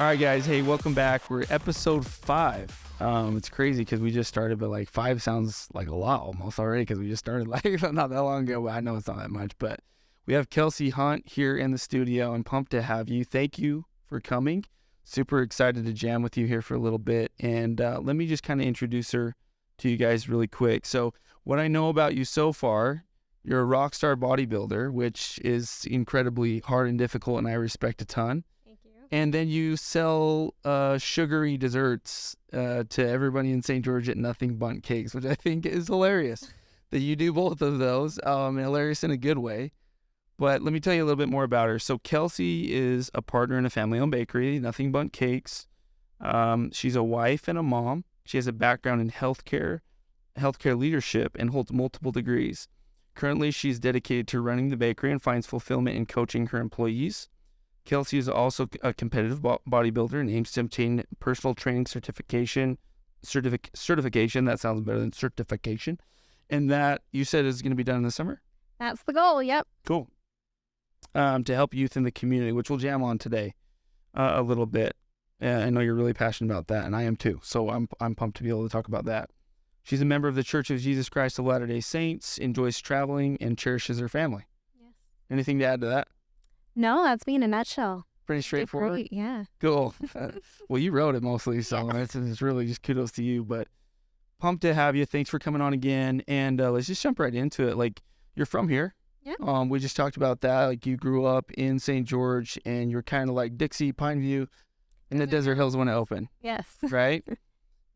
All right, guys. Hey, welcome back. We're episode 5. It's crazy because we just started, but like 5 sounds like a lot almost already because we just started like not that long ago. I know it's not that much, but we have Kelsey Hunt here in the studio and pumped to have you. Thank you for coming. Super excited to jam with you here for a little bit. And let me just kind of introduce her to you guys really quick. So what I know about you so far, you're a rock star bodybuilder, which is incredibly hard and difficult, and I respect a ton. And then you sell sugary desserts to everybody in St. George at Nothing Bundt Cakes, which I think is hilarious that you do both of those. Hilarious in a good way. But let me tell you a little bit more about her. So Kelsey is a partner in a family-owned bakery, Nothing Bundt Cakes. She's a wife and a mom. She has a background in healthcare leadership, and holds multiple degrees. Currently, she's dedicated to running the bakery and finds fulfillment in coaching her employees. Kelsey is also a competitive bodybuilder and aims to obtain personal training certification. That sounds better than certification. And that, you said, is going to be done in the summer? That's the goal, yep. Cool. To help youth in the community, which we'll jam on today a little bit. I know you're really passionate about that, and I am too. So I'm pumped to be able to talk about that. She's a member of the Church of Jesus Christ of Latter-day Saints, enjoys traveling, and cherishes her family. Yes. Anything to add to that? No, that's me in a nutshell. Pretty straightforward? Great, yeah. Cool. Well, you wrote it mostly, so it's really just kudos to you. But pumped to have you. Thanks for coming on again. And let's just jump right into it. Like, you're from here. Yeah. We just talked about that. Like, you grew up in St. George, and you're kind of like Dixie, Pineview, and the Desert Hills when it opened. Yes. Right?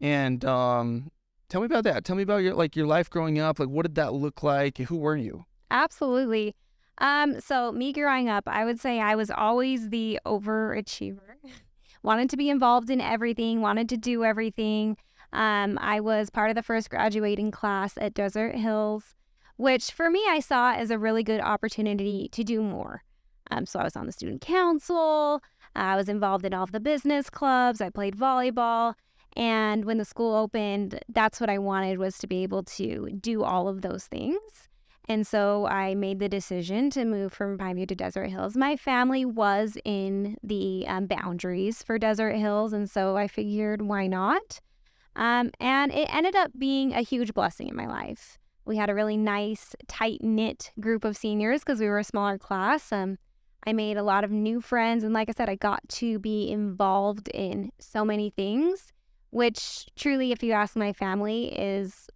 And tell me about that. Tell me about your life growing up. Like, what did that look like? Who were you? Absolutely. So me growing up, I would say I was always the overachiever. Wanted to be involved in everything, wanted to do everything. I was part of the first graduating class at Desert Hills, which for me I saw as a really good opportunity to do more. So I was on the student council, I was involved in all of the business clubs, I played volleyball, and when the school opened, that's what I wanted, was to be able to do all of those things. And so I made the decision to move from Pineview to Desert Hills. My family was in the boundaries for Desert Hills, and so I figured, why not? And it ended up being a huge blessing in my life. We had a really nice, tight-knit group of seniors because we were a smaller class. I made a lot of new friends, and like I said, I got to be involved in so many things, which truly, if you ask my family, is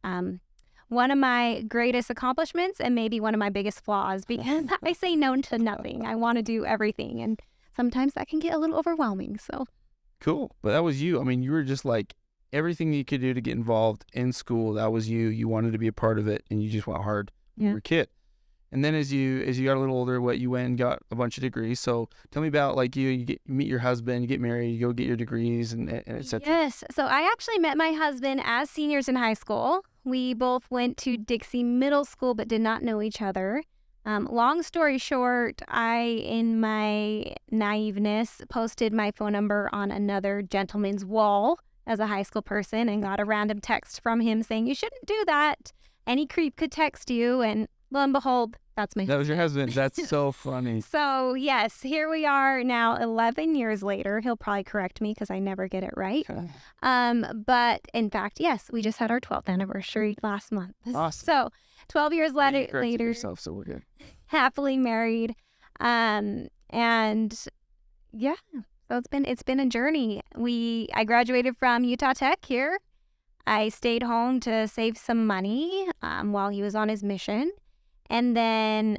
one of my greatest accomplishments and maybe one of my biggest flaws, because I say no to nothing. I want to do everything, and sometimes that can get a little overwhelming. So cool. But that was you. I mean, you were just like everything you could do to get involved in school. That was you. You wanted to be a part of it, and you just went hard when you were a kid. And then as you got a little older, you went and got a bunch of degrees. So tell me about like you meet your husband, you get married, you go get your degrees, and et cetera. Yes. So I actually met my husband as seniors in high school. We both went to Dixie Middle School but did not know each other. Long story short, I, in my naiveness, posted my phone number on another gentleman's wall as a high school person and got a random text from him saying, "You shouldn't do that. Any creep could text you." And lo and behold, that's my husband. That was your husband. That's so funny. So, yes, here we are now 11 years later. He'll probably correct me because I never get it right. But in fact, yes, we just had our 12th anniversary last month. Awesome. So 12 years later, yourself, so we're good. Happily married. And yeah, so it's been a journey. I graduated from Utah Tech here. I stayed home to save some money while he was on his mission. And then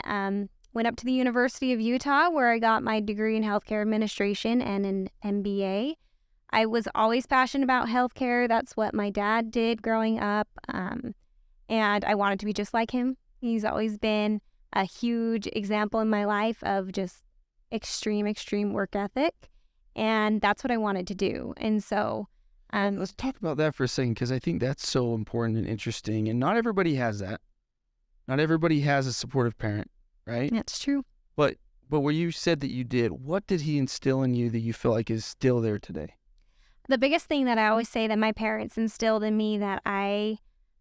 went up to the University of Utah, where I got my degree in healthcare administration and an MBA. I was always passionate about healthcare. That's what my dad did growing up. And I wanted to be just like him. He's always been a huge example in my life of just extreme work ethic. And that's what I wanted to do. And so let's talk about that for a second, because I think that's so important and interesting. And not everybody has that. Not everybody has a supportive parent, right? That's true. But where you said that you did, what did he instill in you that you feel like is still there today? The biggest thing that I always say that my parents instilled in me, that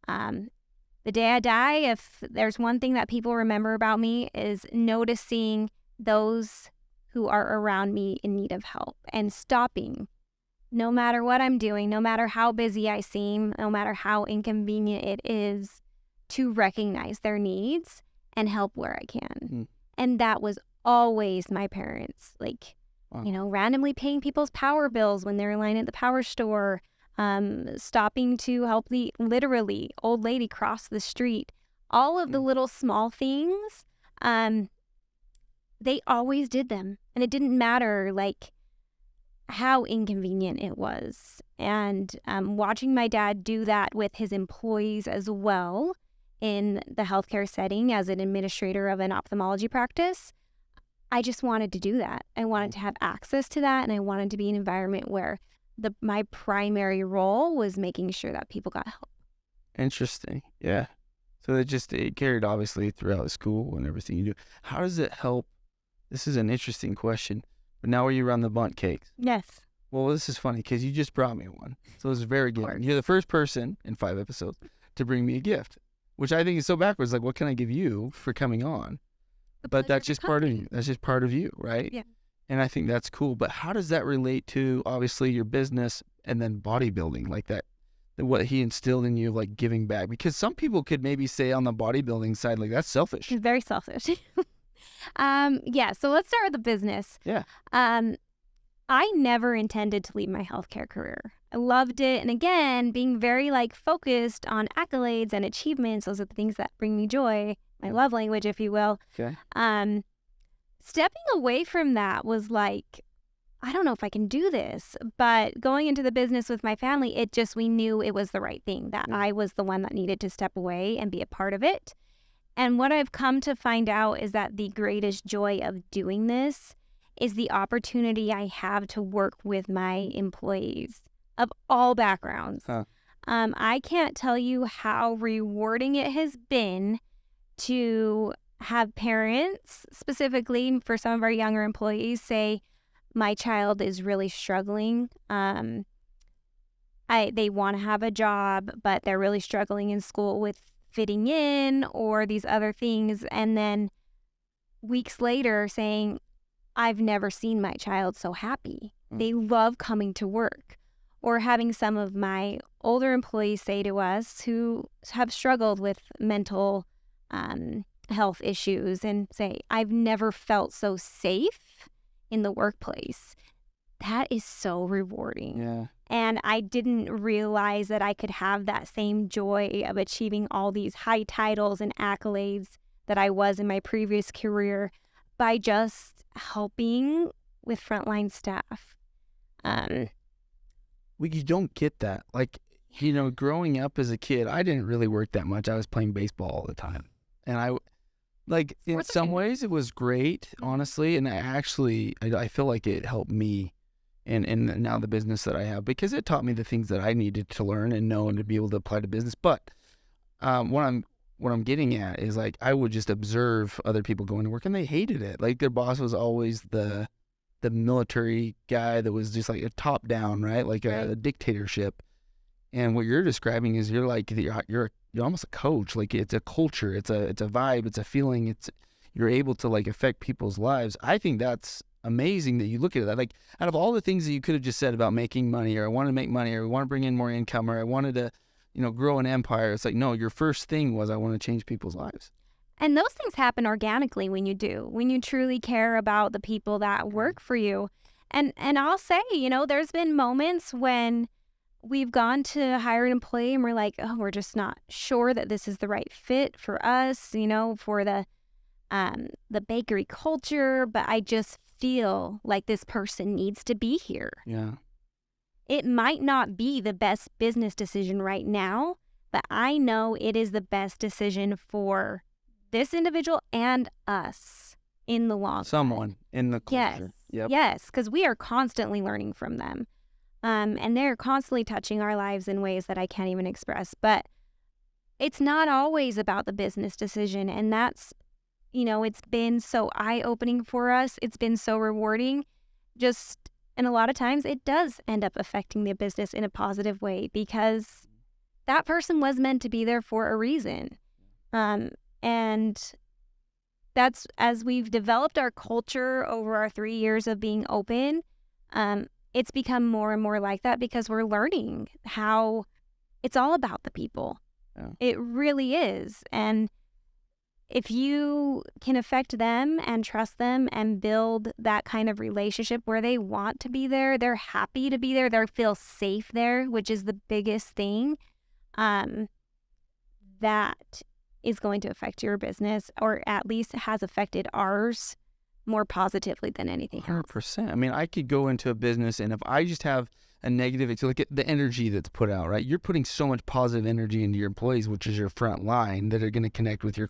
the day I die, if there's one thing that people remember about me, is noticing those who are around me in need of help, and stopping, no matter what I'm doing, no matter how busy I seem, no matter how inconvenient it is, to recognize their needs and help where I can. And that was always my parents, like, randomly paying people's power bills when they're in line at the power store, stopping to help the literally old lady cross the street. All of the little small things, they always did them. And it didn't matter, like, how inconvenient it was. And watching my dad do that with his employees as well in the healthcare setting as an administrator of an ophthalmology practice, I just wanted to do that. I wanted to have access to that, and I wanted to be in an environment where my primary role was making sure that people got help. Interesting. Yeah. So it carried obviously throughout school and everything you do. How does it help? This is an interesting question. But now you run the Bundt Cakes. Yes. Well, this is funny because you just brought me one. So it's very good. You're the first person in 5 episodes to bring me a gift, which I think is so backwards. Like, what can I give you for coming on? But that's just part of you. That's just part of you, right? Yeah. And I think that's cool. But how does that relate to, obviously, your business and then bodybuilding, like that, what he instilled in you, like giving back? Because some people could maybe say on the bodybuilding side, like, that's selfish. It's very selfish. Yeah, so let's start with the business. Yeah. I never intended to leave my healthcare career. I loved it. And again, being very focused on accolades and achievements, those are the things that bring me joy, my love language, if you will. Okay. Stepping away from that was like, I don't know if I can do this. But going into the business with my family, we knew it was the right thing, that I was the one that needed to step away and be a part of it. And what I've come to find out is that the greatest joy of doing this is the opportunity I have to work with my employees of all backgrounds. I can't tell you how rewarding it has been to have parents, specifically for some of our younger employees, say, my child is really struggling. They want to have a job, but they're really struggling in school with fitting in or these other things. And then weeks later saying, I've never seen my child so happy. They love coming to work. Or having some of my older employees say to us who have struggled with mental health issues and say, I've never felt so safe in the workplace. That is so rewarding. Yeah. And I didn't realize that I could have that same joy of achieving all these high titles and accolades that I was in my previous career by just helping with frontline staff. You don't get that. Like, growing up as a kid, I didn't really work that much. I was playing baseball all the time. And in some ways it was great, honestly. And I feel like it helped me and now the business that I have, because it taught me the things that I needed to learn and know and to be able to apply to business. But what I'm getting at is, like, I would just observe other people going to work and they hated it. Like, their boss was always the military guy that was just like a top down, right? Like a dictatorship. And what you're describing is you're almost a coach. Like, it's a culture, it's a vibe, it's a feeling. You're able to affect people's lives. I think that's amazing that you look at that. Like, out of all the things that you could have just said about making money, or I want to make money, or I want to bring in more income, or I wanted to, grow an empire, it's like, no, your first thing was, I want to change people's lives. And those things happen organically when you truly care about the people that work for you. And I'll say, there's been moments when we've gone to hire an employee and we're like, oh, we're just not sure that this is the right fit for us, for the bakery culture, but I just feel like this person needs to be here. Yeah. It might not be the best business decision right now, but I know it is the best decision for this individual and us in the long run. Someone in the culture. Yes, because we are constantly learning from them. And they're constantly touching our lives in ways that I can't even express. But it's not always about the business decision. And that's, it's been so eye-opening for us. It's been so rewarding. And a lot of times it does end up affecting the business in a positive way, because that person was meant to be there for a reason. And that's as we've developed our culture over our 3 years of being open, it's become more and more like that because we're learning how it's all about the people. Yeah. It really is. And if you can affect them and trust them and build that kind of relationship where they want to be there, they're happy to be there, they feel safe there, which is the biggest thing, that is going to affect your business, or at least has affected ours more positively than anything else. 100%. I mean, I could go into a business, and if I just have a negative, it's like the energy that's put out, right? You're putting so much positive energy into your employees, which is your front line, that are going to connect with your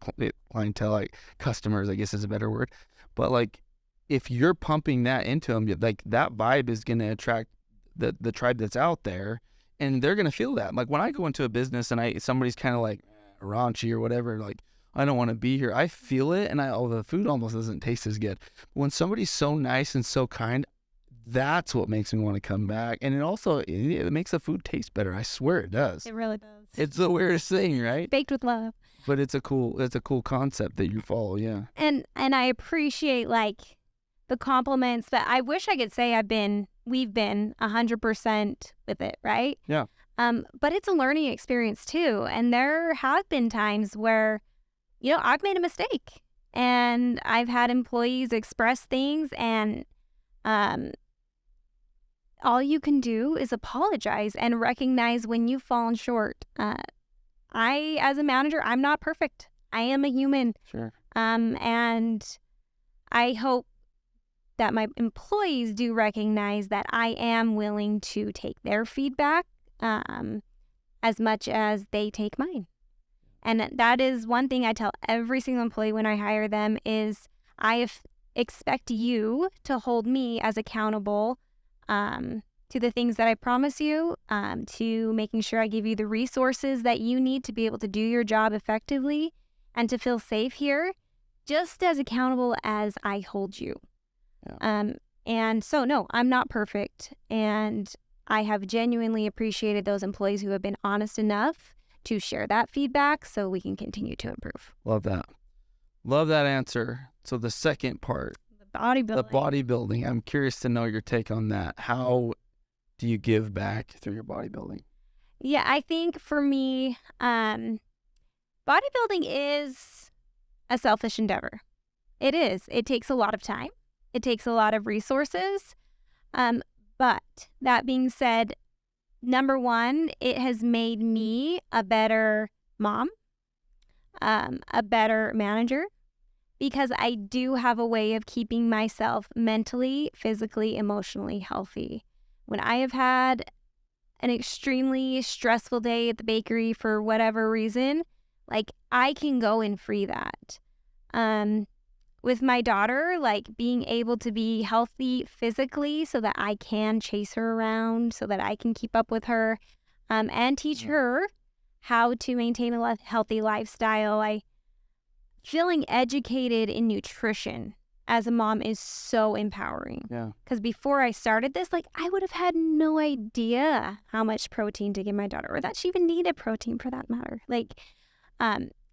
clientele, like customers, I guess is a better word. But like, if you're pumping that into them, like that vibe is going to attract the tribe that's out there, and they're going to feel that. Like when I go into a business and somebody's kind of like raunchy or whatever, like, I don't want to be here, I feel it, and the food almost doesn't taste as good. When somebody's so nice and so kind, that's what makes me want to come back. And it makes the food taste better. I swear it does. It really does. It's the weirdest thing, right? Baked with love. But it's a cool concept that you follow, yeah. And I appreciate like the compliments, but I wish I could say we've been 100% with it, right? Yeah. But it's a learning experience too. And there have been times where, I've made a mistake, and I've had employees express things, and all you can do is apologize and recognize when you've fallen short. As a manager, I'm not perfect. I am a human. Sure. And I hope that my employees do recognize that I am willing to take their feedback as much as they take mine. And that is one thing I tell every single employee when I hire them is I expect you to hold me as accountable to the things that I promise you, to making sure I give you the resources that you need to be able to do your job effectively and to feel safe here, just as accountable as I hold you. Yeah. And so, no, I'm not perfect. And I have genuinely appreciated those employees who have been honest enough to share that feedback so we can continue to improve. Love that. Love that answer. So the second part, the bodybuilding. I'm curious to know your take on that. How do you give back through your bodybuilding? Yeah, I think for me, bodybuilding is a selfish endeavor. It is. It takes a lot of time. It takes a lot of resources. But that being said, number one, it has made me a better mom, a better manager, because I do have a way of keeping myself mentally, physically, emotionally healthy. When I have had an extremely stressful day at the bakery for whatever reason, like I can go and free that. With my daughter, like being able to be healthy physically so that I can chase her around, so that I can keep up with her, and teach her how to maintain a healthy lifestyle. Feeling educated in nutrition as a mom is so empowering. Yeah. Because before I started this, like I would have had no idea how much protein to give my daughter, or that she even needed protein for that matter. Like,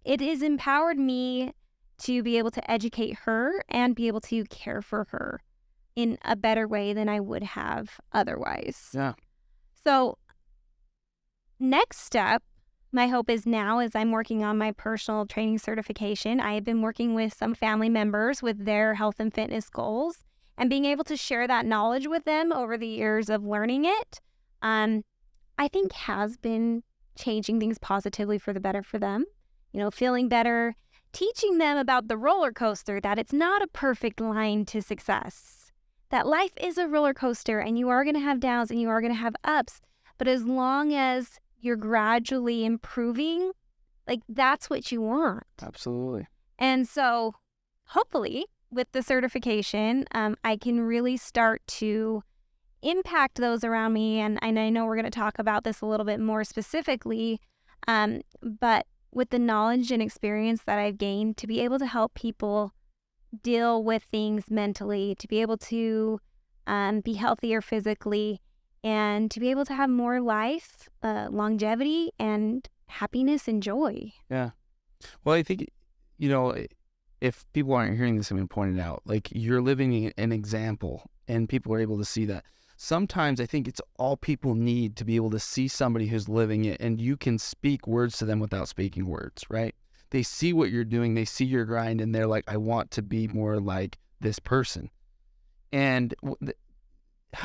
it has empowered me to be able to educate her and be able to care for her in a better way than I would have otherwise. Yeah. So next step, my hope is now as I'm working on my personal training certification, I have been working with some family members with their health and fitness goals and being able to share that knowledge with them over the years of learning it, I think has been changing things positively for the better for them. Feeling better, teaching them about the roller coaster, that it's not a perfect line to success, that life is a roller coaster and you are going to have downs and you are going to have ups. But as long as you're gradually improving, like that's what you want. Absolutely. And so hopefully with the certification, I can really start to impact those around me. And I know we're going to talk about this a little bit more specifically, but with the knowledge and experience that I've gained, to be able to help people deal with things mentally, to be able to be healthier physically, and to be able to have more life, longevity, and happiness and joy. Yeah. Well, I think, if people aren't hearing this, I'm going to point it out. Like, you're living an example, and people are able to see that. Sometimes I think it's all people need to be able to see somebody who's living it, and you can speak words to them without speaking words, right? They see what you're doing, they see your grind, and they're like, I want to be more like this person. And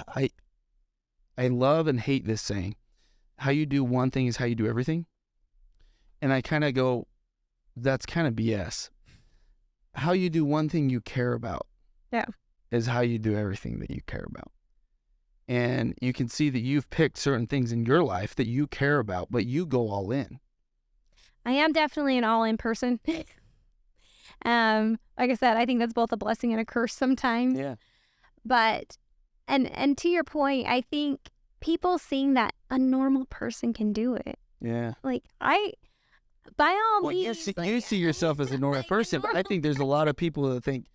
I love and hate this saying, how you do one thing is how you do everything. And I kind of go, that's kind of BS. How you do one thing you care about is how you do everything that you care about. And you can see that you've picked certain things in your life that you care about, but you go all in. I am definitely an all-in person. Like I said, I think that's both a blessing and a curse sometimes. Yeah. But, and to your point, I think people seeing that a normal person can do it. Yeah. Like, by all means. You see yourself as a normal person, but I think there's a lot of people that think,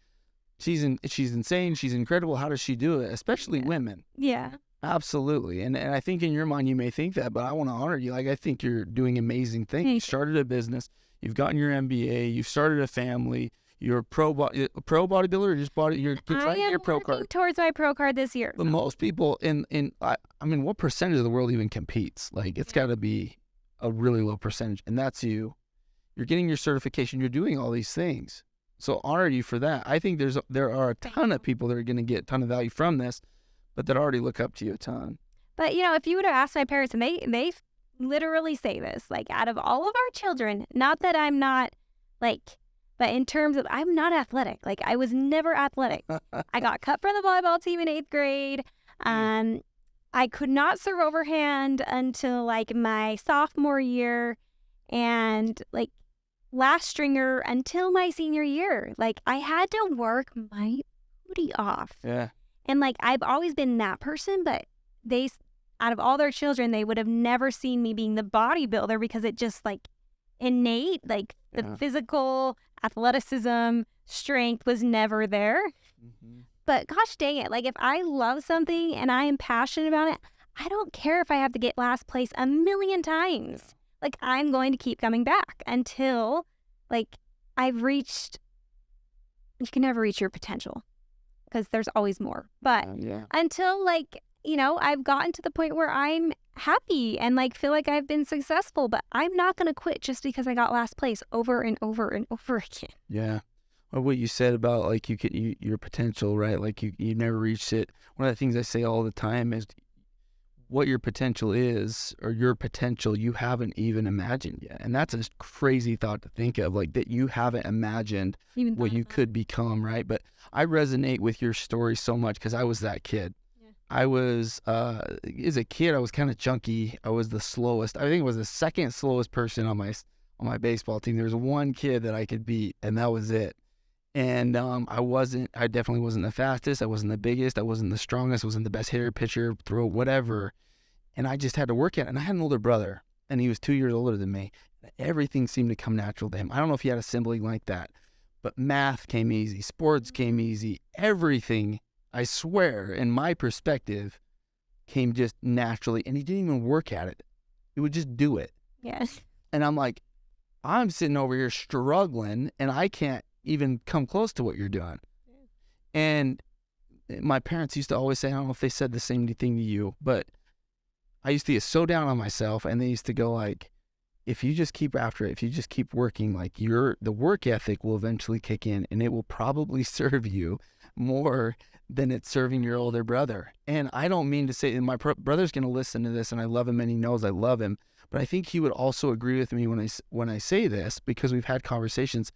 she's insane, she's incredible, how does she do it? Especially women. Yeah. Absolutely. And I think in your mind you may think that, but I want to honor you. Like, I think you're doing amazing things. You started a business, you've gotten your MBA, you've started a family, you're a pro bodybuilder, or just you're trying to get your pro card. Towards my pro card this year. But most people I mean, what percentage of the world even competes? Like, it's got to be a really low percentage, and that's you. You're getting your certification, you're doing all these things. So honor you for that. I think there are a ton of people that are going to get a ton of value from this, but that already look up to you a ton. But, if you would have asked my parents, and they literally say this, like, out of all of our children, not that I'm not, like, but in terms of, I'm not athletic. Like, I was never athletic. I got cut from the volleyball team in 8th grade. I could not serve overhand until, like, my sophomore year, and, like, last stringer until my senior year. Like, I had to work my booty off. Yeah. And, like, I've always been that person, but out of all their children, they would have never seen me being the bodybuilder because it just, like, innate, like, the physical athleticism, strength was never there. Mm-hmm. But gosh dang it, like, if I love something and I am passionate about it, I don't care if I have to get last place a million times. Like, I'm going to keep coming back until, like, I've reached, you can never reach your potential because there's always more. But until, like, I've gotten to the point where I'm happy and, like, feel like I've been successful, but I'm not going to quit just because I got last place over and over and over again. Yeah. Well, what you said about, like, your potential, right? Like, you never reached it. One of the things I say all the time is, what your potential is, or your potential, you haven't even imagined yet. And that's a crazy thought to think of, like, that you haven't imagined what you could become, right? But I resonate with your story so much because I was that kid. Yeah. I was, as a kid, I was kind of chunky. I was the slowest. I think I was the second slowest person on my baseball team. There was one kid that I could beat, and that was it. And I definitely wasn't the fastest. I wasn't the biggest. I wasn't the strongest. I wasn't the best hitter, pitcher, throw, whatever. And I just had to work at it. And I had an older brother, and he was 2 years older than me. Everything seemed to come natural to him. I don't know if he had a sibling like that, but math came easy. Sports came easy. Everything, I swear, in my perspective, came just naturally. And he didn't even work at it. He would just do it. Yes. And I'm like, I'm sitting over here struggling, and I can't even come close to what you're doing. And my parents used to always say, I don't know if they said the same thing to you, but I used to get so down on myself, and they used to go, like, if you just keep after it, if you just keep working, like, the work ethic will eventually kick in, and it will probably serve you more than it's serving your older brother. And I don't mean to say, and my brother's going to listen to this, and I love him, and he knows I love him, but I think he would also agree with me when I say this, because we've had conversations.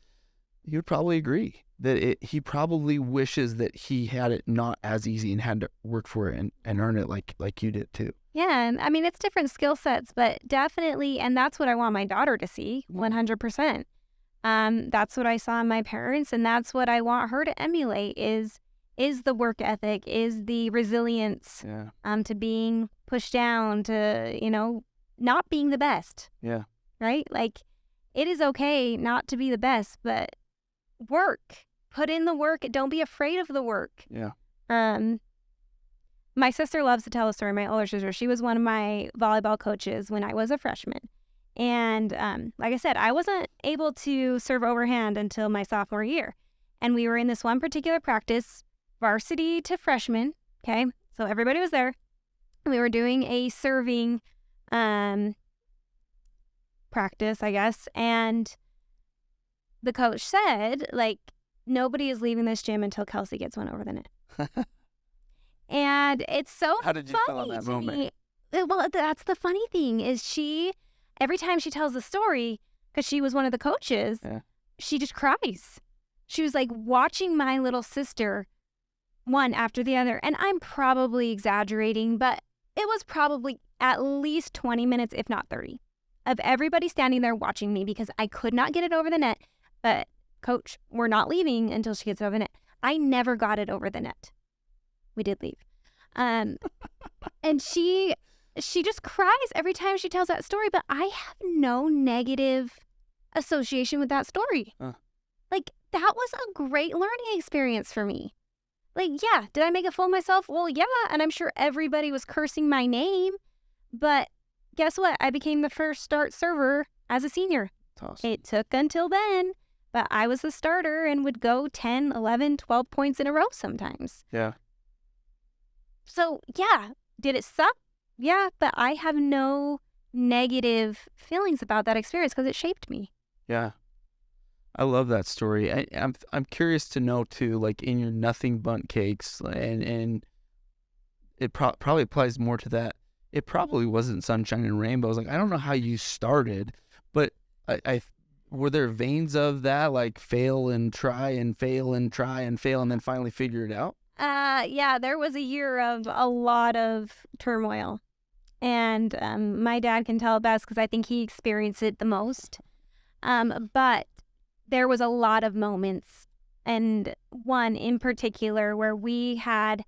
He would probably agree that he probably wishes that he had it not as easy and had to work for it and earn it like you did too. Yeah, and I mean, it's different skill sets, but definitely, and that's what I want my daughter to see, 100%. That's what I saw in my parents, and that's what I want her to emulate is the work ethic, is the resilience, to being pushed down, to, not being the best. Yeah. Right? Like, it is okay not to be the best, but put in the work. Don't be afraid of the work. Yeah. My sister loves to tell a story. My older sister, she was one of my volleyball coaches when I was a freshman. And like I said, I wasn't able to serve overhand until my sophomore year. And we were in this one particular practice, varsity to freshman, okay? So everybody was there. We were doing a serving practice, I guess. And the coach said, like, nobody is leaving this gym until Kelsey gets one over the net. And it's so How did you feel in that moment? Well, that's the funny thing is every time she tells the story, because she was one of the coaches, she just cries. She was like watching my little sister, one after the other. And I'm probably exaggerating, but it was probably at least 20 minutes, if not 30, of everybody standing there watching me because I could not get it over the net. But coach, we're not leaving until she gets it over the net. I never got it over the net. We did leave. And she just cries every time she tells that story, but I have no negative association with that story. Like, that was a great learning experience for me. Like, yeah, did I make a fool of myself? Well, yeah, and I'm sure everybody was cursing my name, but guess what? I became the first start server as a senior. That's awesome. It took until then, but I was the starter and would go 10, 11, 12 points in a row sometimes. Yeah. So, yeah, did it suck? Yeah, but I have no negative feelings about that experience because it shaped me. Yeah. I love that story. I'm curious to know, too, like in your nothing Bundt Cakes, and it probably applies more to that. It probably wasn't sunshine and rainbows. Like, I don't know how you started, but I were there veins of that, like fail and try and fail and try and fail and then finally figure it out? Yeah, there was a year of a lot of turmoil. And my dad can tell it best because I think he experienced it the most. But there was a lot of moments, and one in particular where we had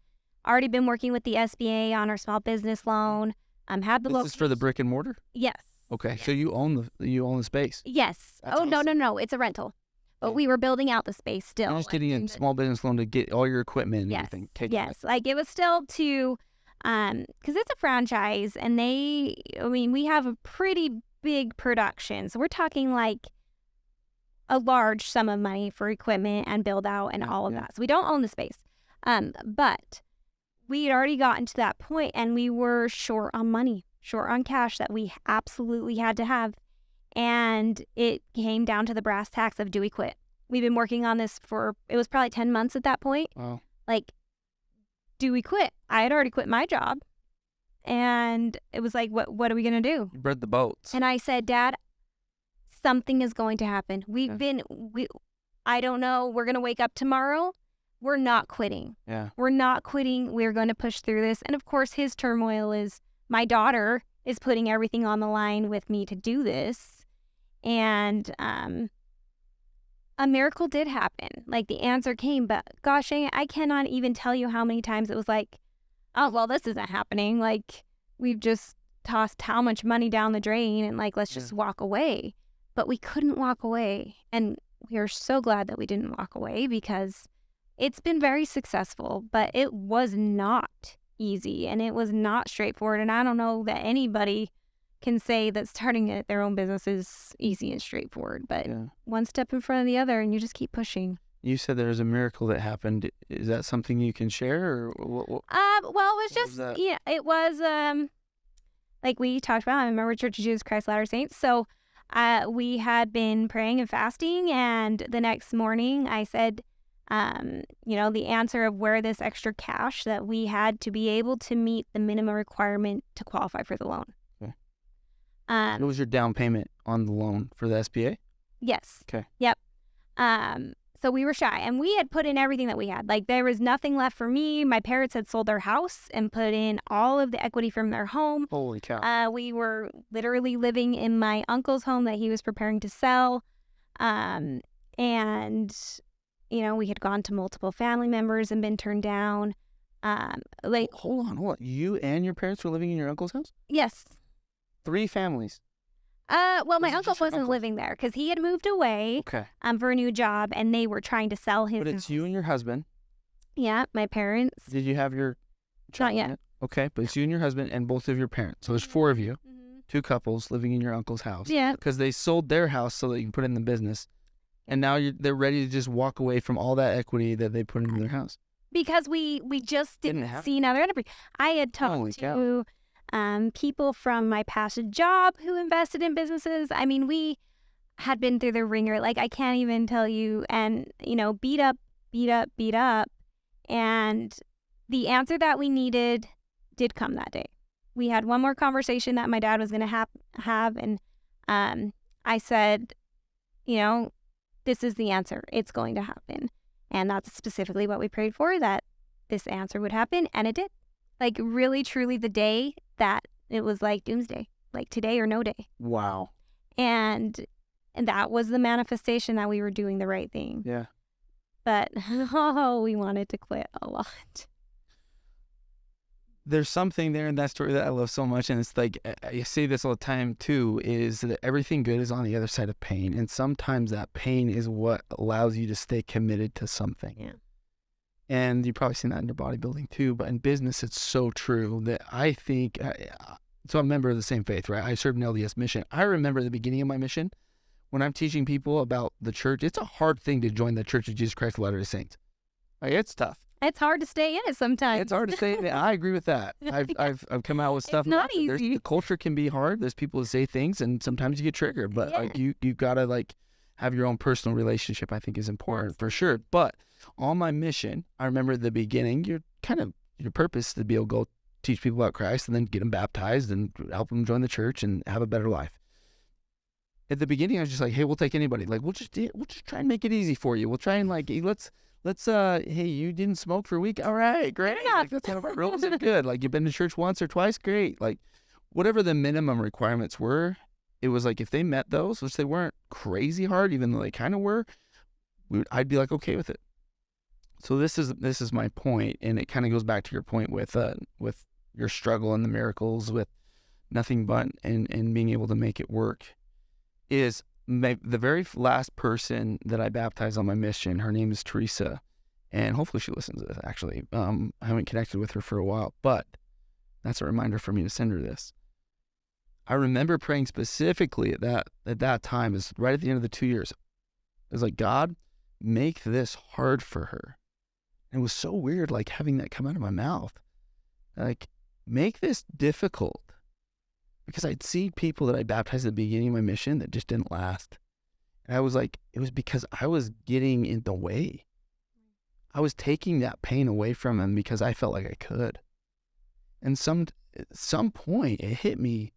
already been working with the SBA on our small business loan. Had the This is for the brick and mortar? Yes. Okay, Yes. So you own the space. Yes. That's Oh, awesome. no, it's a rental. But Yeah. we were building out the space still. I'm just getting a small business loan to get all your equipment and Yes. everything. Take Yes. Like, it was still to, because it's a franchise, and we have a pretty big production. So we're talking like a large sum of money for equipment and build out and all of that. So we don't own the space. But we had already gotten to that point, and we were short on money, short on cash that we absolutely had to have. And it came down to the brass tacks of, do we quit? We've been working on this it was probably 10 months at that point. Wow. Like, do we quit? I had already quit my job. And it was like, what are we going to do? You bred the boats. And I said, Dad, something is going to happen. I don't know. We're going to wake up tomorrow. We're not quitting. Yeah. We're not quitting. We're going to push through this. And of course, his turmoil is my daughter is putting everything on the line with me to do this. And a miracle did happen. Like, the answer came, but gosh, I cannot even tell you how many times it was like, oh, well, this isn't happening. Like, we've just tossed how much money down the drain, and like, let's just walk away. But we couldn't walk away. And we are so glad that we didn't walk away, because it's been very successful, but it was not easy and it was not straightforward. And I don't know that anybody can say that starting their own business is easy and straightforward, but one step in front of the other, and you just keep pushing. You said there was a miracle that happened. Is that something you can share, or what? Well, it was just, it was, like we talked about, I'm a member of Church of Jesus Christ Latter Saints. So we had been praying and fasting, and the next morning I said, the answer of where this extra cash that we had to be able to meet the minimum requirement to qualify for the loan. Okay. What was your down payment on the loan for the SBA? Yes. Okay. Yep. So we were shy, and we had put in everything that we had. Like, there was nothing left for me. My parents had sold their house and put in all of the equity from their home. Holy cow. We were literally living in my uncle's home that he was preparing to sell. And, we had gone to multiple family members and been turned down. Hold on. You and your parents were living in your uncle's house? Yes. 3 families. Well, my uncle wasn't living there because he had moved away for a new job, and they were trying to sell his But it's house. you and your husband. Yeah, my parents. Did you have your child Not yet. Okay, but it's you and your husband and both of your parents. So there's 4 of you. Mm-hmm. 2 couples living in your uncle's house. Yeah. Because they sold their house so that you can put it in the business. And now they're ready to just walk away from all that equity that they put into their house. Because we just didn't see another enterprise. I had talked to people from my past job who invested in businesses. I mean, we had been through the ringer. Like, I can't even tell you. And, beat up. And the answer that we needed did come that day. We had one more conversation that my dad was going to have. And I said, this is the answer. It's going to happen. And that's specifically what we prayed for, that this answer would happen. And it did. Like, really, truly, the day that it was like doomsday, like today or no day. Wow. And that was the manifestation that we were doing the right thing. Yeah. But, we wanted to quit a lot. There's something there in that story that I love so much. And it's like, I say this all the time too, is that everything good is on the other side of pain. And sometimes that pain is what allows you to stay committed to something. Yeah. And you've probably seen that in your bodybuilding too. But in business, it's so true that I think, so I'm a member of the same faith, right? I served an LDS mission. I remember the beginning of my mission, when I'm teaching people about the church, it's a hard thing to join the Church of Jesus Christ of Latter-day Saints. Like, it's tough. It's hard to stay in it sometimes. It's hard to stay in it. I agree with that. I've come out with stuff. It's not easy. The culture can be hard. There's people who say things, and sometimes you get triggered. But like you gotta have your own personal relationship. I think is important for sure. But on my mission, I remember at the beginning, your purpose is to be able to go teach people about Christ and then get them baptized and help them join the church and have a better life. At the beginning, I was just like, hey, we'll take anybody. Like, we'll just try and make it easy for you. We'll try and let's hey, you didn't smoke for a week? All right, great. Yeah. Like, that's kind of our rules. It's good. Like, you've been to church once or twice? Great. Like, whatever the minimum requirements were, it was like, if they met those, which they weren't crazy hard, even though they kind of were, I'd be like, okay with it. So this is my point, and it kind of goes back to your point with your struggle and the miracles with nothing but and being able to make it work. Is the very last person that I baptized on my mission, her name is Teresa, and hopefully she listens to this, actually. I haven't connected with her for a while, but that's a reminder for me to send her this. I remember praying specifically at that time, is right at the end of the 2 years. It was like, God, make this hard for her. And it was so weird, like, having that come out of my mouth. Like, make this difficult. Because I'd see people that I baptized at the beginning of my mission that just didn't last. And I was like, it was because I was getting in the way. I was taking that pain away from them because I felt like I could. And at some point, it hit me,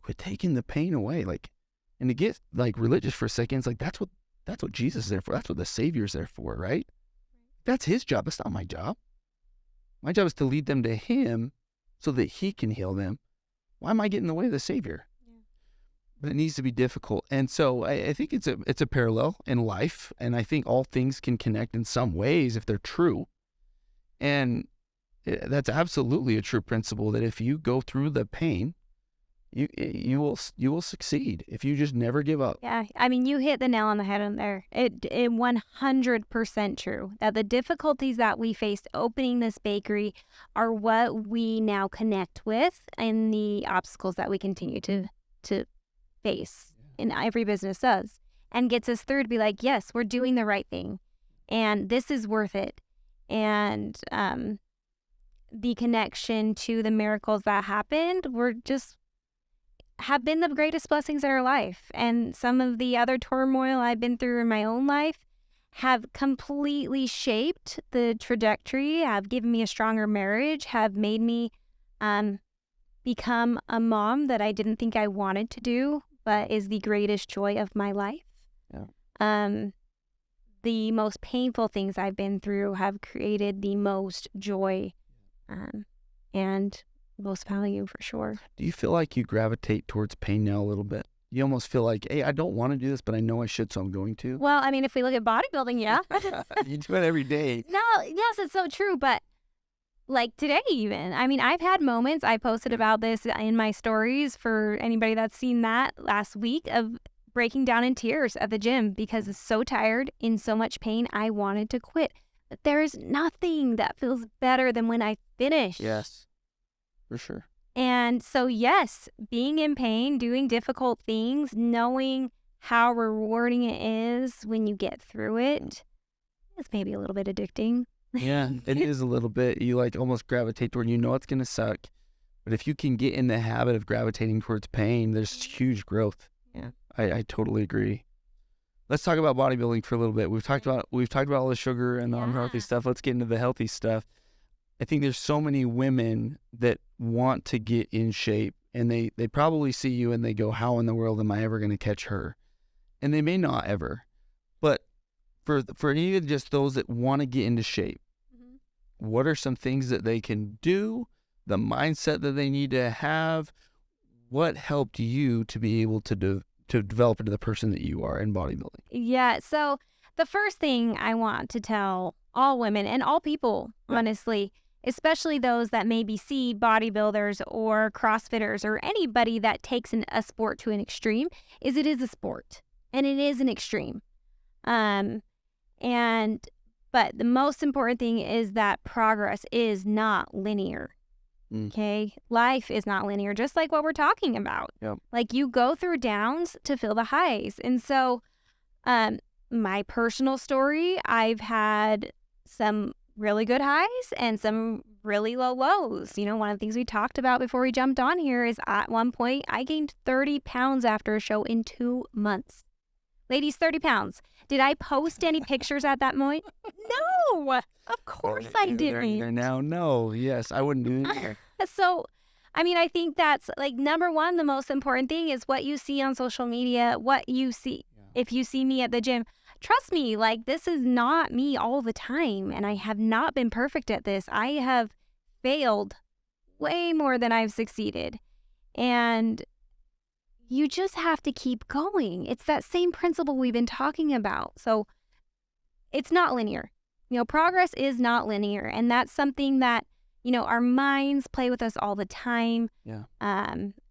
quit taking the pain away. Like, and to get like religious for a second, it's like, that's what Jesus is there for. That's what the Savior's there for, right? That's his job. That's not my job. My job is to lead them to him so that he can heal them. Why am I getting in the way of the Savior? Yeah. But it needs to be difficult. And so I think it's a parallel in life. And I think all things can connect in some ways if they're true. And that's absolutely a true principle, that if you go through the pain, you will succeed if you just never give up. Yeah, I mean, you hit the nail on the head on there. It 100% true that the difficulties that we faced opening this bakery are what we now connect with, and the obstacles that we continue to face, and every business does, and gets us through to be like, yes, we're doing the right thing, and this is worth it, and the connection to the miracles that happened have been the greatest blessings in our life. And some of the other turmoil I've been through in my own life have completely shaped the trajectory, have given me a stronger marriage, have made me become a mom that I didn't think I wanted to do, but is the greatest joy of my life. Yeah. The most painful things I've been through have created the most joy and most value, for sure. Do you feel like you gravitate towards pain now a little bit? You almost feel like, hey, I don't want to do this, but I know I should, so I'm going to? Well, I mean, if we look at bodybuilding, yeah. You do it every day. No, yes, it's so true. But like today even, I mean, I've had moments, I posted about this in my stories for anybody that's seen that last week, of breaking down in tears at the gym because I was so tired, in so much pain, I wanted to quit. But there's nothing that feels better than when I finish. Yes. For sure. And so, yes, being in pain, doing difficult things, knowing how rewarding it is when you get through it is maybe a little bit addicting. Yeah, it is a little bit. You like almost gravitate toward, it's going to suck. But if you can get in the habit of gravitating towards pain, there's huge growth. Yeah. I totally agree. Let's talk about bodybuilding for a little bit. We've talked about all the sugar and the unhealthy stuff. Let's get into the healthy stuff. I think there's so many women that want to get in shape, and they probably see you and they go, how in the world am I ever going to catch her? And they may not ever. But for any of just those that want to get into shape, what are some things that they can do, the mindset that they need to have? What helped you to be able to develop into the person that you are in bodybuilding? Yeah, so the first thing I want to tell all women and all people, honestly, especially those that maybe see bodybuilders or CrossFitters or anybody that takes a sport to an extreme, is it is a sport and it is an extreme. But the most important thing is that progress is not linear. Okay? Life is not linear, just like what we're talking about. Yep. Like, you go through downs to feel the highs. And so, my personal story, I've had some really good highs and some really low lows. One of the things we talked about before we jumped on here is at one point, I gained 30 pounds after a show in 2 months. Ladies, 30 pounds. Did I post any pictures at that point? No, of course I didn't. Now, no, yes, I wouldn't do it. So, I think that's like number one, the most important thing is what you see on social media, what you see. Yeah. If you see me at the gym, trust me, like, this is not me all the time. And I have not been perfect at this. I have failed way more than I've succeeded. And you just have to keep going. It's that same principle we've been talking about. So it's not linear. Progress is not linear. And that's something that, our minds play with us all the time. Yeah.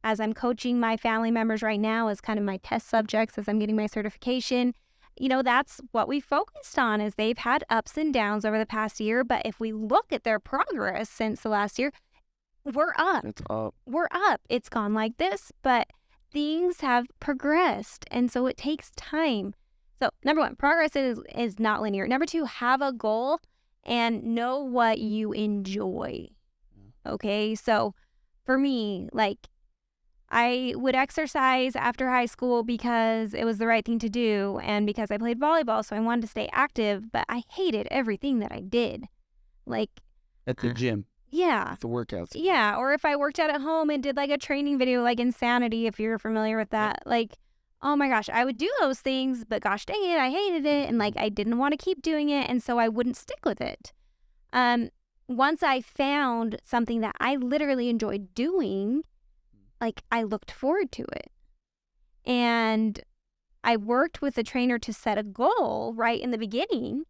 As I'm coaching my family members right now as kind of my test subjects, as I'm getting my certification, that's what we focused on, is they've had ups and downs over the past year. But if we look at their progress since the last year, we're up. It's up. We're up. It's gone like this, but things have progressed, and so it takes time. So, number one, progress is not linear. Number two, have a goal and know what you enjoy. Okay, so for me, like, I would exercise after high school because it was the right thing to do and because I played volleyball, so I wanted to stay active, but I hated everything that I did. Like, at the gym. Yeah. The workouts. Yeah. Or if I worked out at home and did like a training video, like Insanity, if you're familiar with that, like, oh my gosh, I would do those things, but gosh dang it, I hated it. And like, I didn't want to keep doing it. And so I wouldn't stick with it. Once I found something that I literally enjoyed doing, like, I looked forward to it. And I worked with a trainer to set a goal right in the beginning.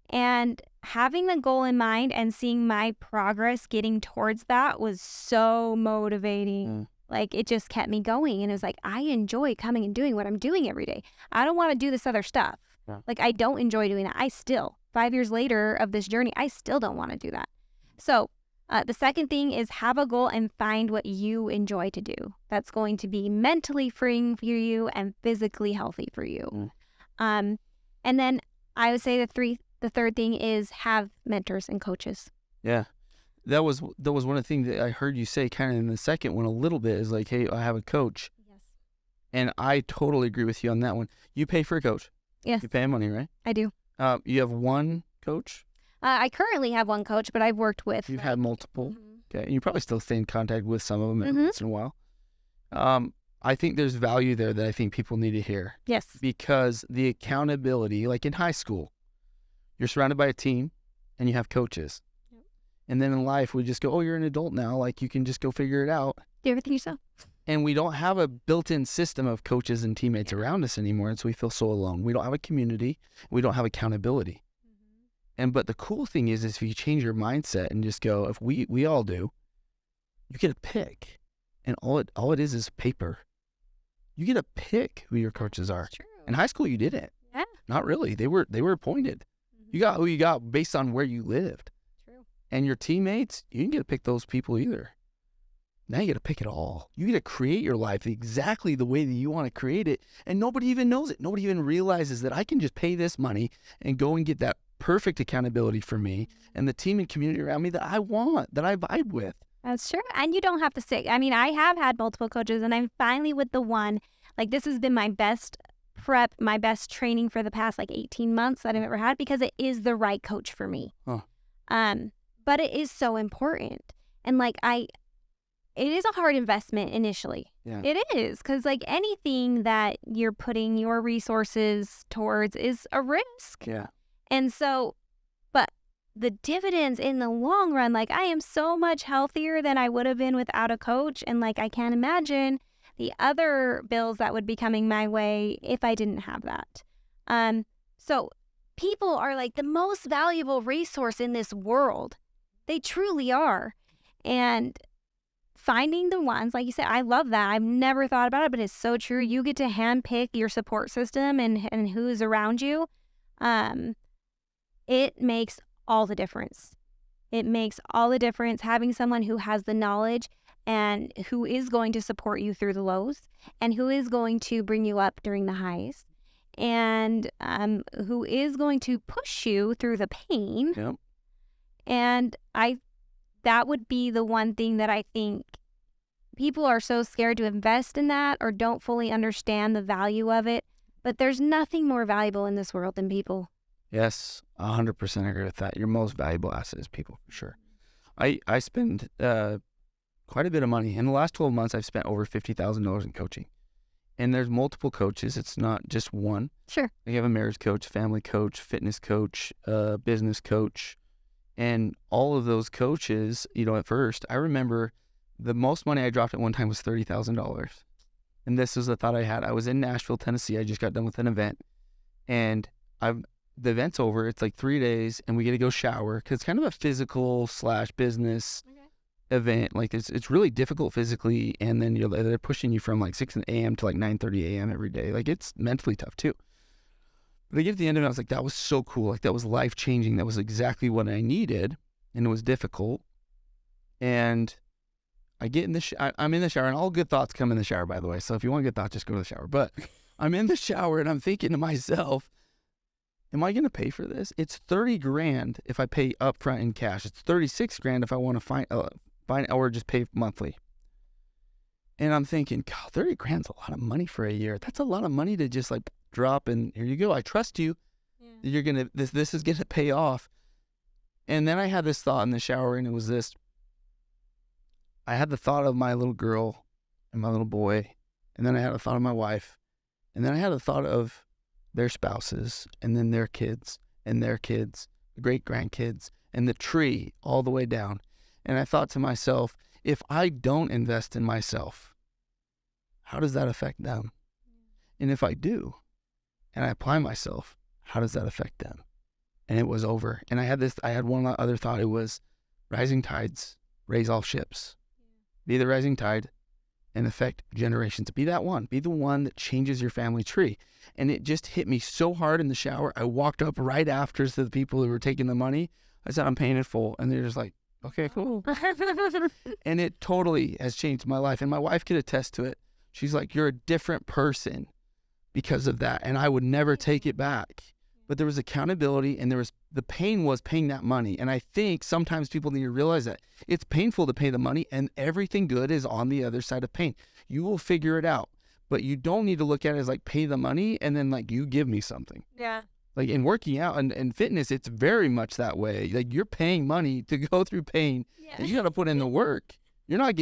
And having the goal in mind and seeing my progress getting towards that was so motivating. Like, it just kept me going. And it was like, I enjoy coming and doing what I'm doing every day. I don't want to do this other stuff. Yeah. Like, I don't enjoy doing that. I still, 5 years later of this journey, I still don't want to do that. So the second thing is have a goal and find what you enjoy to do. That's going to be mentally freeing for you and physically healthy for you. And then I would say the third thing is have mentors and coaches. Yeah. That was one of the things that I heard you say kind of in the second one a little bit, is like, hey, I have a coach. Yes. And I totally agree with you on that one. You pay for a coach. Yes. You pay him money, right? I do. You have one coach? I currently have one coach, but I've worked with. You've had multiple. Mm-hmm. Okay. And you probably still stay in contact with some of them every once in a while. I think there's value there that I think people need to hear. Yes. Because the accountability, like in high school, you're surrounded by a team and you have coaches. Yep. And then in life, we just go, oh, you're an adult now. Like, you can just go figure it out. Do everything yourself. And we don't have a built-in system of coaches and teammates around us anymore. And so we feel so alone. We don't have a community. We don't have accountability. But the cool thing is if you change your mindset and just go, if we all do, you get a pick. And all it is paper. You get to pick who your coaches are. That's true. In high school, you didn't. Yeah. Not really. They were appointed. You got who you got based on where you lived. True. And your teammates, you didn't get to pick those people either. Now you got to pick it all. You got to create your life exactly the way that you want to create it. And nobody even knows it. Nobody even realizes that I can just pay this money and go and get that perfect accountability for me and the team and community around me that I want, that I vibe with. That's true. And you don't have to stick. I mean, I have had multiple coaches, and I'm finally with the one. Like, this has been my best prep, my best training for the past 18 months that I've ever had, because it is the right coach for me. Huh. But it is so important. And it is a hard investment initially. Yeah. It is, because anything that you're putting your resources towards is a risk. Yeah. And so, but the dividends in the long run, I am so much healthier than I would have been without a coach. And I can't imagine the other bills that would be coming my way if I didn't have that. So people are the most valuable resource in this world. They truly are. And finding the ones, like you said, I love that. I've never thought about it, but it's so true. You get to handpick your support system and who's around you. It makes all the difference. It makes all the difference having someone who has the knowledge and who is going to support you through the lows and who is going to bring you up during the highs and who is going to push you through the pain. Yep. And that would be the one thing that I think people are so scared to invest in that or don't fully understand the value of it. But there's nothing more valuable in this world than people. Yes, 100% agree with that. Your most valuable asset is people, for sure. I spend quite a bit of money. In the last 12 months, I've spent over $50,000 in coaching. And there's multiple coaches. It's not just one. Sure. You have a marriage coach, family coach, fitness coach, business coach. And all of those coaches, at first, I remember the most money I dropped at one time was $30,000. And this was the thought I had. I was in Nashville, Tennessee. I just got done with an event. And the event's over. It's 3 days, and we get to go shower because it's kind of a physical / business event. It's really difficult physically, and then they're pushing you from 6 a.m. to 9:30 a.m. every day. It's mentally tough too. But I get to the end of it, I was like, that was so cool. That was life changing. That was exactly what I needed, and it was difficult. And I get in the I'm in the shower, and all good thoughts come in the shower, by the way. So if you want good thoughts, just go to the shower. But I'm in the shower, and I'm thinking to myself, am I going to pay for this? It's $30,000 if I pay upfront in cash. It's $36,000 if I want to find or just pay monthly. And I'm thinking, God, $30,000's a lot of money for a year. That's a lot of money to just drop, and here you go. I trust you. Yeah. You're gonna this is gonna pay off. And then I had this thought in the shower, and it was this. I had the thought of my little girl and my little boy, and then I had a thought of my wife, and then I had a thought of their spouses, and then their kids, and their kids, great grandkids, and the tree all the way down. And I thought to myself, if I don't invest in myself, how does that affect them? And if I do, and I apply myself, how does that affect them? And it was over. And I had one other thought. It was rising tides raise all ships. Be the rising tide and affect generations. Be that one. Be the one that changes your family tree. And it just hit me so hard in the shower. I walked up right after to the people who were taking the money. I said, I'm paying it full. And they're just like, okay, cool. And it totally has changed my life. And my wife could attest to it. She's like, you're a different person because of that. And I would never take it back. But there was accountability, and the pain was paying that money. And I think sometimes people need to realize that it's painful to pay the money, and everything good is on the other side of pain. You will figure it out, but you don't need to look at it as pay the money and then you give me something. Yeah. In working out and fitness, it's very much that way. You're paying money to go through pain. Yeah. And you got to put in the work. You're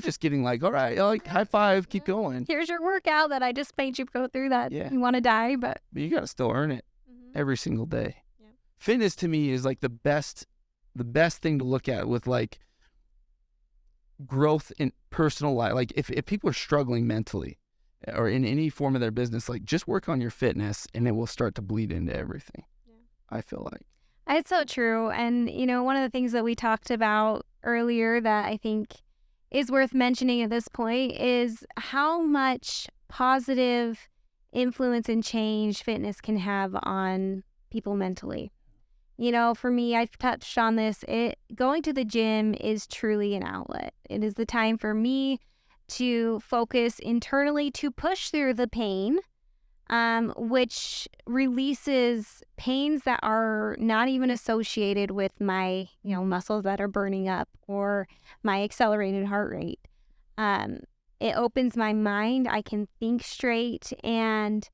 just getting all right, high five, keep going. Here's your workout that I just made you go through that. Yeah. You want to die, but you got to still earn it every single day. Yeah. Fitness to me is the best thing to look at with growth in personal life. If people are struggling mentally or in any form of their business, just work on your fitness and it will start to bleed into everything. Yeah. I feel like. It's so true. And, one of the things that we talked about earlier that I think is worth mentioning at this point is how much positive influence and change fitness can have on people mentally. For me, I've touched on this. Going to the gym is truly an outlet. It is the time for me to focus internally to push through the pain, which releases pains that are not even associated with my, muscles that are burning up or my accelerated heart rate. It opens my mind. I can think straight, and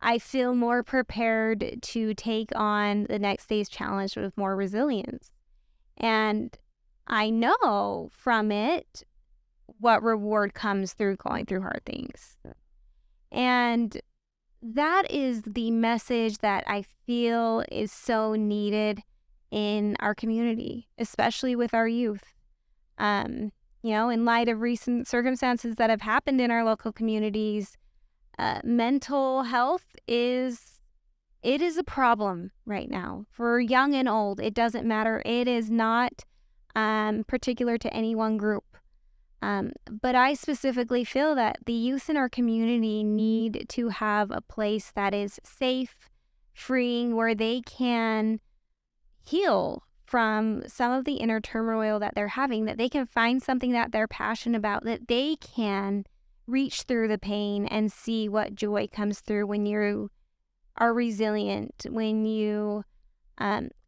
I feel more prepared to take on the next day's challenge with more resilience. And I know from it what reward comes through going through hard things. And that is the message that I feel is so needed in our community, especially with our youth. In light of recent circumstances that have happened in our local communities, mental health is a problem right now for young and old. It doesn't matter. It is not particular to any one group. But I specifically feel that the youth in our community need to have a place that is safe, freeing, where they can heal from some of the inner turmoil that they're having, that they can find something that they're passionate about, that they can reach through the pain and see what joy comes through when you are resilient, when you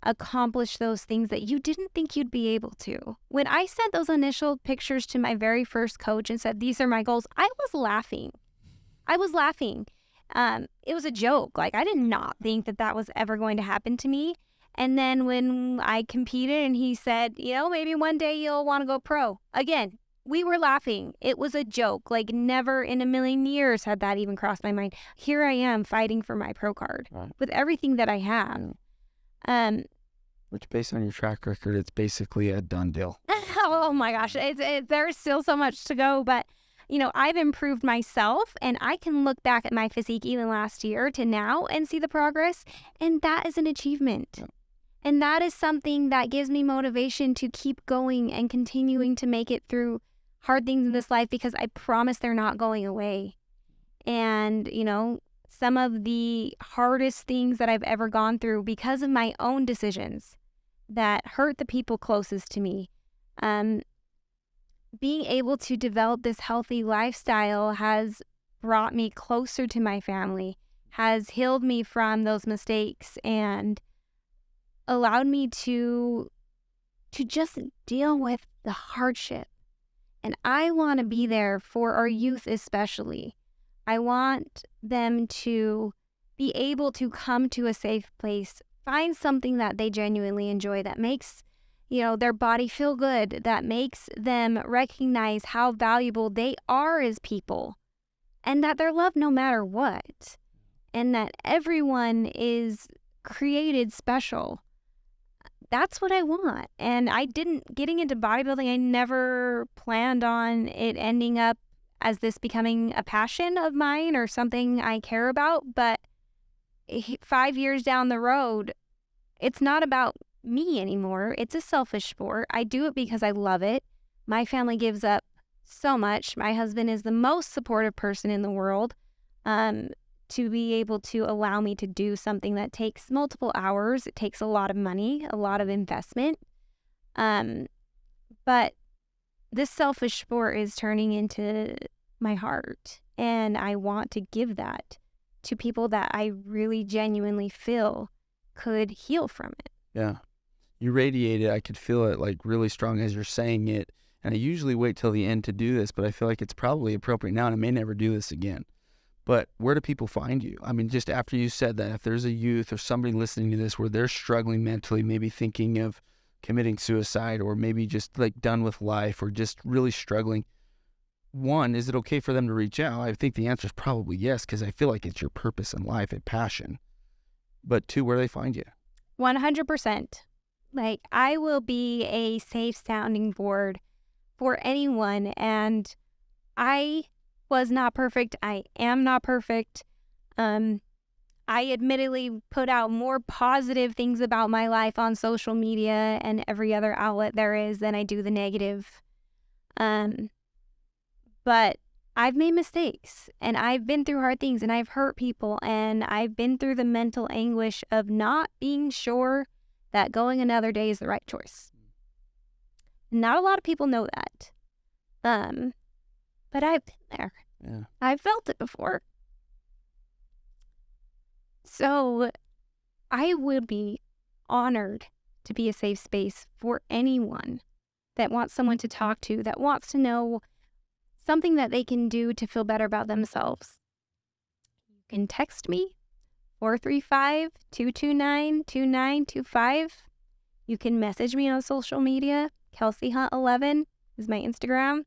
accomplish those things that you didn't think you'd be able to. When I sent those initial pictures to my very first coach and said, these are my goals, I was laughing. It was a joke. Like, I did not think that was ever going to happen to me. And then when I competed and he said, maybe one day you'll want to go pro. Again, we were laughing. It was a joke. Like, never in a million years had that even crossed my mind. Here I am fighting for my pro card with everything that I have. Which, based on your track record, it's basically a done deal. Oh my gosh. There's still so much to go, but I've improved myself, and I can look back at my physique even last year to now and see the progress. And that is an achievement. Yeah. And that is something that gives me motivation to keep going and continuing to make it through hard things in this life, because I promise they're not going away. And, some of the hardest things that I've ever gone through because of my own decisions that hurt the people closest to me, being able to develop this healthy lifestyle has brought me closer to my family, has healed me from those mistakes, and allowed me to just deal with the hardship. And I want to be there for our youth especially. I want them to be able to come to a safe place, find something that they genuinely enjoy, that makes, their body feel good, that makes them recognize how valuable they are as people, and that they're loved no matter what, and that everyone is created special. That's what I want. And getting into bodybuilding, I never planned on it ending up as this becoming a passion of mine or something I care about. But 5 years down the road, it's not about me anymore. It's a selfish sport. I do it because I love it. My family gives up so much. My husband is the most supportive person in the world. To be able to allow me to do something that takes multiple hours. It takes a lot of money, a lot of investment. But this selfish sport is turning into my heart. And I want to give that to people that I really genuinely feel could heal from it. Yeah. You radiate it. I could feel it like really strong as you're saying it. And I usually wait till the end to do this, but I feel like it's probably appropriate now, and I may never do this again. But where do people find you? I mean, just after you said that, if there's a youth or somebody listening to this where they're struggling mentally, maybe thinking of committing suicide, or maybe just like done with life, or just really struggling, one, is it okay for them to reach out? I think the answer is probably yes, because I feel like it's your purpose in life and passion. But two, where do they find you? 100%. Like, I will be a safe sounding board for anyone. And I was not perfect. I am not perfect. I admittedly put out more positive things about my life on social media and every other outlet there is than I do the negative. But I've made mistakes, and I've been through hard things, and I've hurt people, and I've been through the mental anguish of not being sure that going another day is the right choice. Not a lot of people know that. But I've been there. Yeah. I've felt it before. So I would be honored to be a safe space for anyone that wants someone to talk to, that wants to know something that they can do to feel better about themselves. You can text me, 435-229-2925. You can message me on social media. Kelsey Hunt 11 is my Instagram.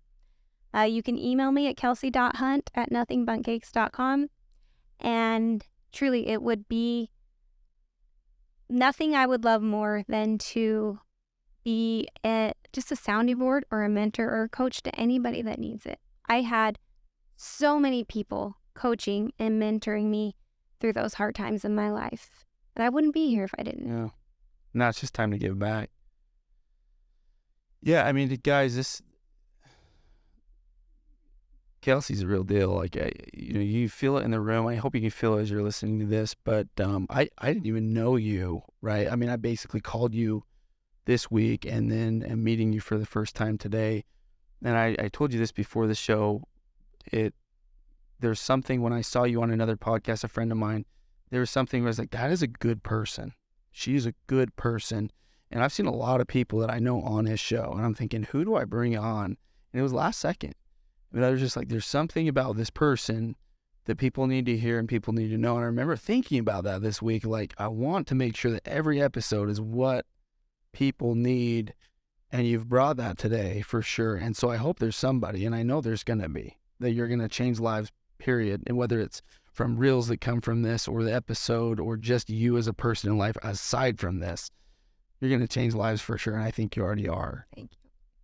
You can email me at kelsey.hunt@nothingbundtcakes.com. And truly, it would be nothing I would love more than to be just a sounding board or a mentor or a coach to anybody that needs it. I had so many people coaching and mentoring me through those hard times in my life. And I wouldn't be here if I didn't. Yeah. Now it's just time to give back. Yeah, I mean, guys, Kelsey's a real deal. Like, you feel it in the room. I hope you can feel it as you're listening to this. But I didn't even know you, right? I mean, I basically called you this week and then am meeting you for the first time today. And I told you this before the show. There's something when I saw you on another podcast, a friend of mine, there was something where I was like, that is a good person. She's a good person. And I've seen a lot of people that I know on his show. And I'm thinking, who do I bring on? And it was last second. But I was just like, there's something about this person that people need to hear and people need to know. And I remember thinking about that this week. Like, I want to make sure that every episode is what people need. And you've brought that today for sure. And so I hope there's somebody, and I know there's going to be, that you're going to change lives, period. And whether it's from reels that come from this or the episode or just you as a person in life, aside from this, you're going to change lives for sure. And I think you already are. Thank you.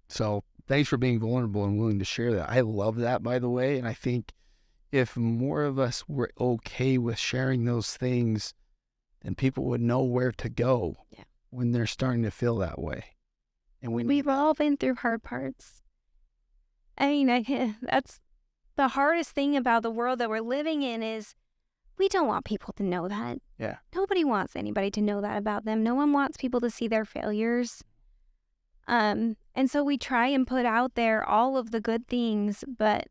So thanks for being vulnerable and willing to share that. I love that, by the way. And I think if more of us were okay with sharing those things, then people would know where to go when they're starting to feel that way. And we've all been through hard parts. I mean, that's the hardest thing about the world that we're living in is we don't want people to know that. Yeah. Nobody wants anybody to know that about them. No one wants people to see their failures. And so we try and put out there all of the good things, but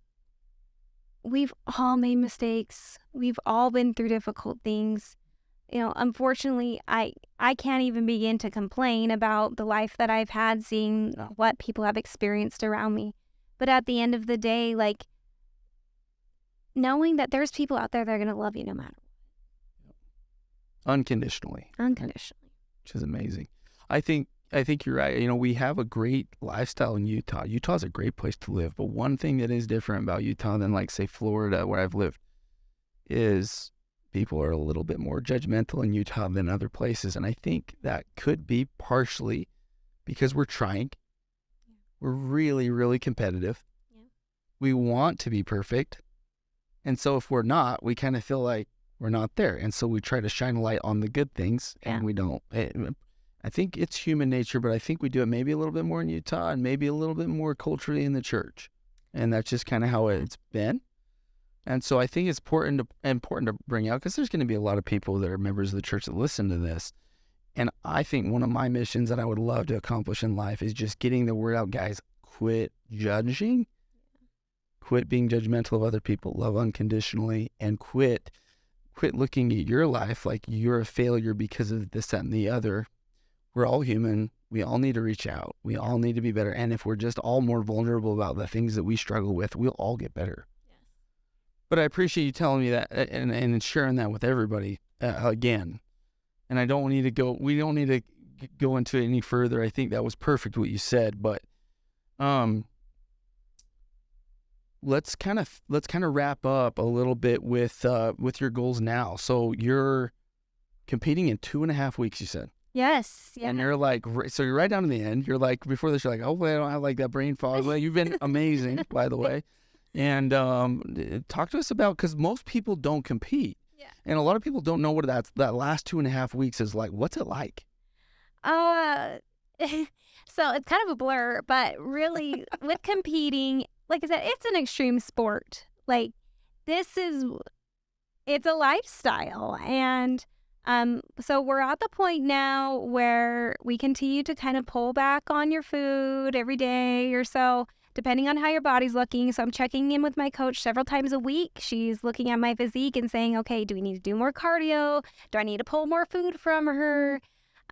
we've all made mistakes. We've all been through difficult things. Unfortunately, I can't even begin to complain about the life that I've had, seeing what people have experienced around me. But at the end of the day, like, knowing that there's people out there that are going to love you no matter what. Unconditionally. Which is amazing. I think you're right. We have a great lifestyle in Utah. Utah's a great place to live. But one thing that is different about Utah than, like, say, Florida, where I've lived, is people are a little bit more judgmental in Utah than other places. And I think that could be partially because we're trying. We're really, really competitive. Yeah. We want to be perfect. And so if we're not, we kind of feel like we're not there. And so we try to shine a light on the good things, and we don't. I think it's human nature, but I think we do it maybe a little bit more in Utah and maybe a little bit more culturally in the church. And that's just kind of how it's been. And so I think it's important to bring out, because there's going to be a lot of people that are members of the church that listen to this. And I think one of my missions that I would love to accomplish in life is just getting the word out, guys. Quit judging. Quit being judgmental of other people. Love unconditionally. And quit looking at your life like you're a failure because of this, that, and the other. We're all human. We all need to reach out. We all need to be better. And if we're just all more vulnerable about the things that we struggle with, we'll all get better. But I appreciate you telling me that and sharing that with everybody again. And we don't need to go into it any further. I think that was perfect what you said. But let's kind of wrap up a little bit with your goals now. So you're competing in 2.5 weeks, you said. Yes. Yeah. And you're like, so you're right down to the end. You're like, before this, you're like, oh, I don't have like that brain fog. Well, you've been amazing, by the way. And talk to us about, because most people don't compete. Yeah. And a lot of people don't know what that last 2.5 weeks is like. What's it like? So it's kind of a blur, but really with competing, like I said, it's an extreme sport. Like, it's a lifestyle. And So we're at the point now where we continue to kind of pull back on your food every day or so, depending on how your body's looking. So I'm checking in with my coach several times a week. She's looking at my physique and saying, okay, do we need to do more cardio? Do I need to pull more food from her?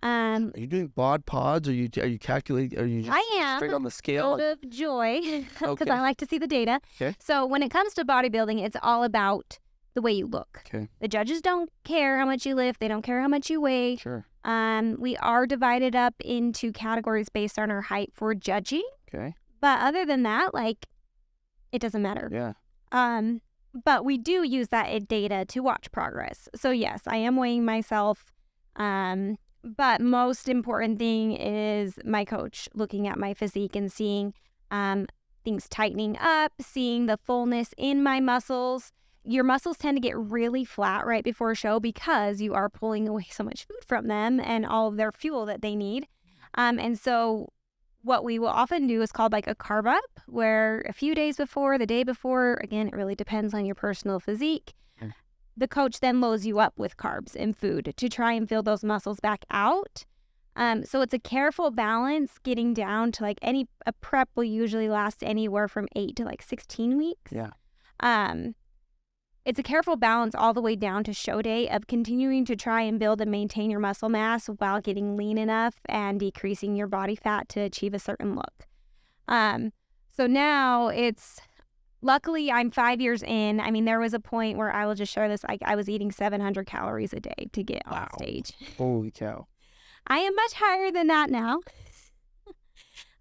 Are you doing bod pods? Are you calculating? Are you just I am straight on the scale? out of joy because Okay. I like to see the data. Okay. So when it comes to bodybuilding, it's all about the way you look. Okay. The judges don't care how much you lift. They don't care how much you weigh. Sure. We are divided up into categories based on our height for judging. Okay. But other than that, like, it doesn't matter. Yeah. But we do use that data to watch progress. So yes, I am weighing myself. But most important thing is my coach looking at my physique and seeing things tightening up, seeing the fullness in my muscles. Your muscles tend to get really flat right before a show because you are pulling away so much food from them and all of their fuel that they need. And so what we will often do is called like a carb up, where a few days before, the day before, again, it really depends on your personal physique. The coach then loads you up with carbs and food to try and fill those muscles back out. So it's a careful balance getting down to like a prep will usually last anywhere from 8 to like 16 weeks. Yeah. It's a careful balance all the way down to show day of continuing to try and build and maintain your muscle mass while getting lean enough and decreasing your body fat to achieve a certain look. So now luckily I'm 5 years in. I mean, there was a point where I will just share this. I was eating 700 calories a day to get on stage. Holy cow. I am much higher than that now.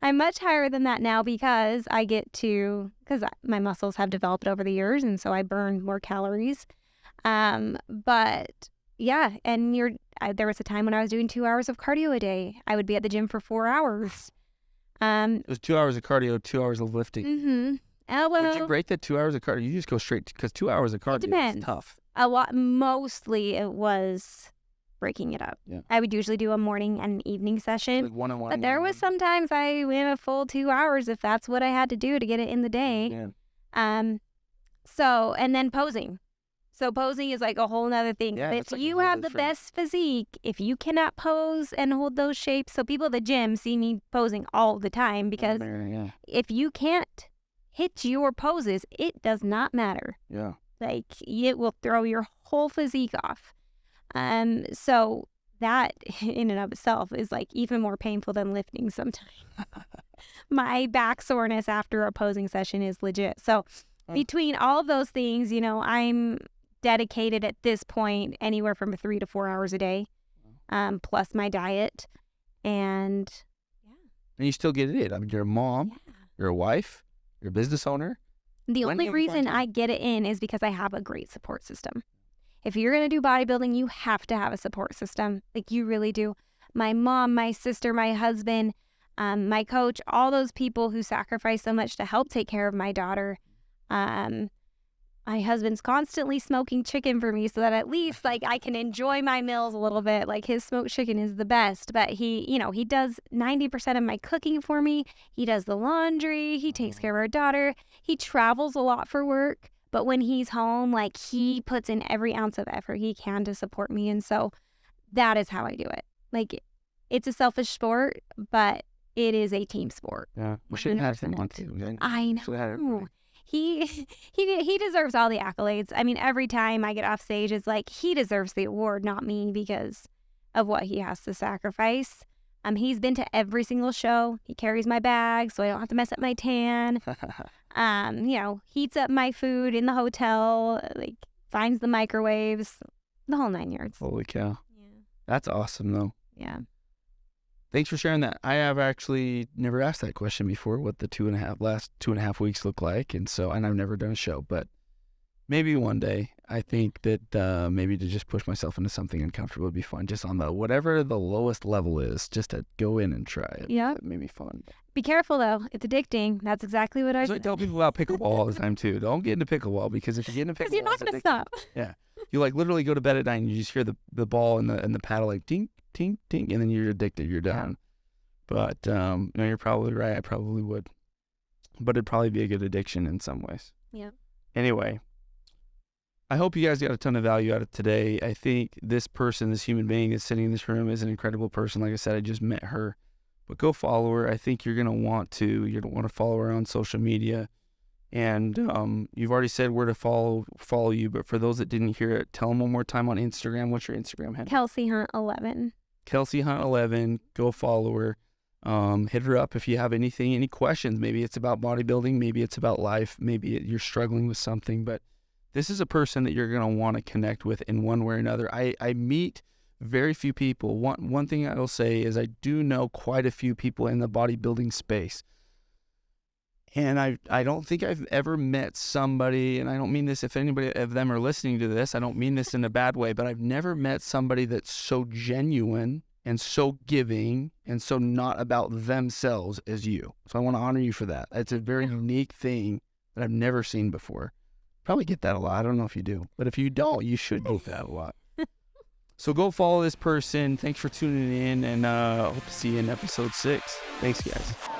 I'm much higher than that now because because my muscles have developed over the years, and so I burn more calories. But yeah, and there was a time when I was doing 2 hours of cardio a day. I would be at the gym for 4 hours. It was 2 hours of cardio, 2 hours of lifting. Mm-hmm. Would you break that 2 hours of cardio? You just go straight because 2 hours of cardio is tough. Mostly it was breaking it up. Yeah. I would usually do a morning and evening session. Like one-on-one. But there was sometimes I went a full 2 hours if that's what I had to do to get it in the day. Yeah. So, and then posing. So posing is like a whole nother thing. Yeah, if you have the best physique, if you cannot pose and hold those shapes, so people at the gym see me posing all the time because if you can't hit your poses, it does not matter. Yeah. Like, it will throw your whole physique off. So that in and of itself is like even more painful than lifting sometimes. My back soreness after a posing session is legit. So between all of those things, I'm dedicated at this point anywhere from 3 to 4 hours a day, plus my diet. And And you still get it. I mean, you're a mom, you're a wife, you're a business owner. The only reason I get it in is because I have a great support system. If you're going to do bodybuilding, you have to have a support system. Like, you really do. My mom, my sister, my husband, my coach, all those people who sacrifice so much to help take care of my daughter. My husband's constantly smoking chicken for me so that at least like I can enjoy my meals a little bit. Like, his smoked chicken is the best, but he does 90% of my cooking for me. He does the laundry. He takes care of our daughter. He travels a lot for work. But when he's home, like, he puts in every ounce of effort he can to support me. And so that is how I do it. Like, it's a selfish sport, but it is a team sport. Yeah. We should have him on too. I know. He deserves all the accolades. I mean, every time I get off stage, it's like he deserves the award, not me, because of what he has to sacrifice. He's been to every single show. He carries my bag so I don't have to mess up my tan. Heats up my food in the hotel, like, finds the microwaves, the whole 9 yards. Holy cow. Yeah. That's awesome, though. Yeah. Thanks for sharing that. I have actually never asked that question before, what the last 2.5 weeks look like. And I've never done a show, but maybe one day. I think that maybe to just push myself into something uncomfortable would be fun. Just on whatever the lowest level is, just to go in and try it. Yeah. That may be fun. Be careful, though. It's addicting. That's exactly what I tell people about pickleball all the time, too. Don't get into pickleball, because if you get into pickleball, you're not going to stop. Yeah. You like literally go to bed at night and you just hear the ball and the paddle like tink, tink, tink, and then you're addicted. You're done. But no, you're probably right. I probably would. But it'd probably be a good addiction in some ways. Yeah. Anyway, I hope you guys got a ton of value out of today. I think this person, this human being that's sitting in this room is an incredible person. Like I said, I just met her. But go follow her. I think you're going to want to. You're going to want to follow her on social media. And you've already said where to follow you. But for those that didn't hear it, tell them one more time on Instagram. What's your Instagram handle? Kelsey Hunt 11. Kelsey Hunt 11. Go follow her. Hit her up if you have anything, any questions. Maybe it's about bodybuilding. Maybe it's about life. Maybe you're struggling with something. But this is a person that you're going to want to connect with in one way or another. I meet very few people. One thing I will say is I do know quite a few people in the bodybuilding space. And I don't think I've ever met somebody, and I don't mean this if anybody of them are listening to this, I don't mean this in a bad way, but I've never met somebody that's so genuine and so giving and so not about themselves as you. So I want to honor you for that. It's a very unique thing that I've never seen before. Probably get that a lot. I don't know if you do. But if you don't, you should get that a lot. So go follow this person. Thanks for tuning in, and hope to see you in episode 6. Thanks, guys.